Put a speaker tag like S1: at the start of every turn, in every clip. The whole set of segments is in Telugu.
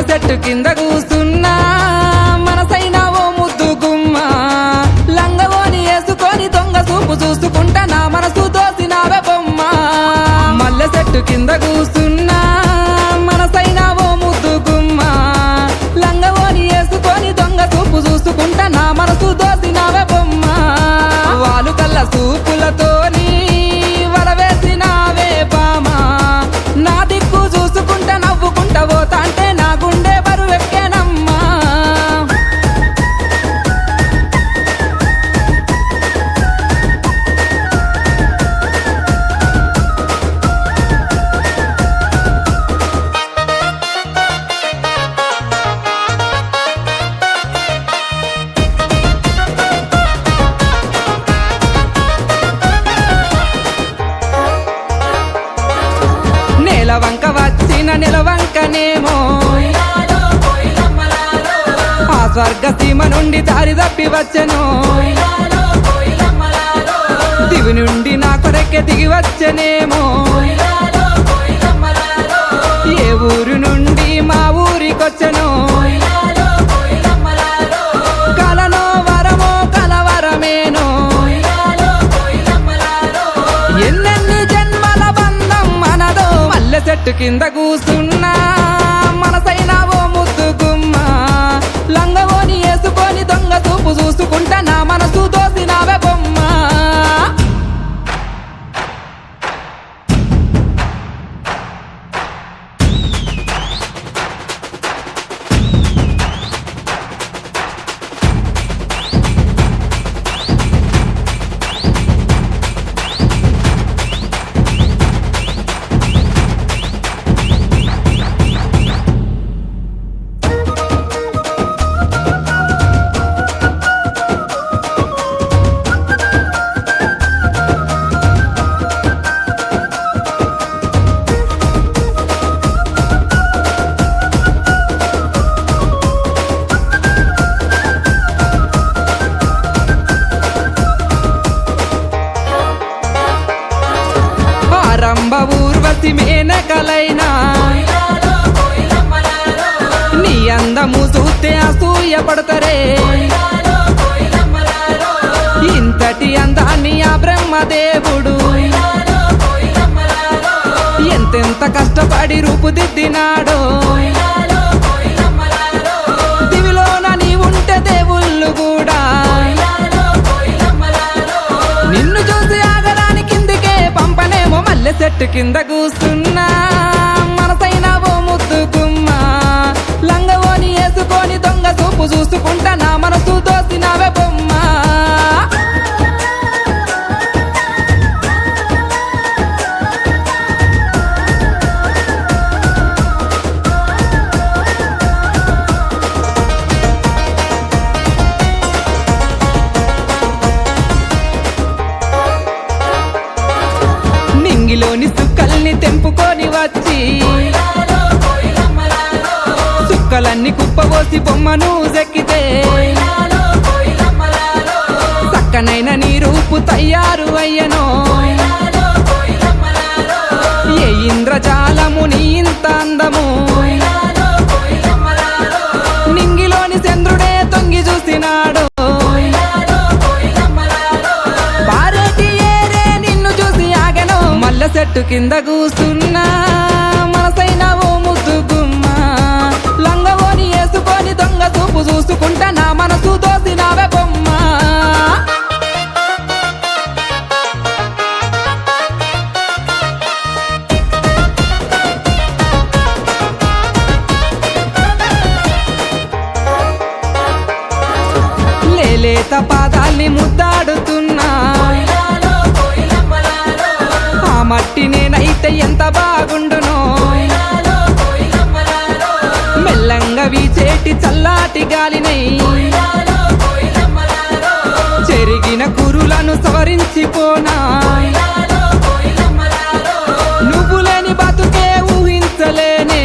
S1: చెట్టు కింద కూస్తున్నా మనసైన ఓ ముద్దు గుమ్మ లంగవోని వేసుకొని దొంగ చూపు చూసుకుంటా నా మనసు దోసినావే బొమ్మ మల్లె చెట్టు కింద కూస్తున్నా మనసైన ఓ ముద్దు గుమ్మ లంగవోని వేసుకొని దొంగ చూపు చూసుకుంటా నా మనసు దోసినావే బొమ్మ వాలు కళ్ళ చూపులతోని వలవేసినావే బామ నా దిక్కు చూసుకుంటా నవ్వుకుంటా పోతా అంటే నా గుండె బరువెక్కేనమ్మా నెలవంక వచ్చిన నెలవంకనేమో ఆ స్వర్గ సీమ నుండి దారి తప్పి వచ్చెను దివి నుండి నా కొరకే దిగి వచ్చెనేమో ఏ ఊరు నుండి మా ఊరికొచ్చెను కలనో వరమో కలవరమేనో ఎన్నెన్ని జన్మల బంధం మనదో మల్లె చెట్టు కింద కూసున్నా మనసైన ఓ ముద్దు గుమ్మ లంగవోని వేసుకొని దొంగ చూపు చూసుకుంటా నా మనసు దోసినావే బొమ్మ రంభ ఊర్వశి మేనకలైనా నీ అందము చూస్తే అసూయ పడతరే ఇంతటి అందాన్ని ఆ బ్రహ్మదేవుడు ఎంతెంత కష్టపడి రూపుదిద్దినాడో దివిలోన నీ ఉంటే దేవుళ్ళు కూడా నిన్ను చూసి ఆగరాని కిందికే పంపనేమో మల్లె చెట్టు కింద కూస్తున్నా మనసైన ఓ ముద్దు గుమ్మ లంగవోని వేసుకొని దొంగ చూపు చూసుకుంటా నా మనసు దోసినావే బొమ్మ నింగిలోని సుక్కల్ని తెంపుకొని వచ్చి సుక్కలన్నీ కుప్పబోసి బొమ్మను చెక్కితే చక్కనైన నీ రూపు తయారు అయ్యనో ఏ ఇంద్రజాలము నీ ఇంత అందము నింగిలోని చంద్రుడే తొంగి చూసినాడు మల్లె చెట్టు కింద కూస్తున్నా మనసైన ఓ ముద్దు గుమ్మ లంగవోని వేసుకొని దొంగ చూపు చూసుకుంటా నా మనసు దోసినావే బొమ్మ లేలేత పాదాల్ని ముద్దాడుతున్నా ఆ మట్టి నేనైతే ఎంత బాగుండునో మెల్లంగా వీచేటి చల్లాటి గాలినై చెరిగిన కురులను సవరించిపోనా నువ్వు లేని బతుకే ఊహించలేనే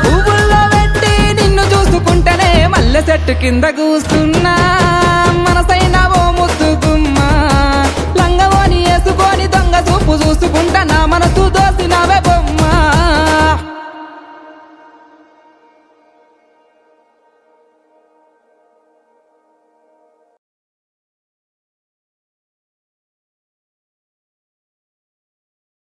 S1: పువ్వుల్లో పెట్టి నిన్ను చూసుకుంటేనే మల్లె చెట్టు కింద కూస్తున్నా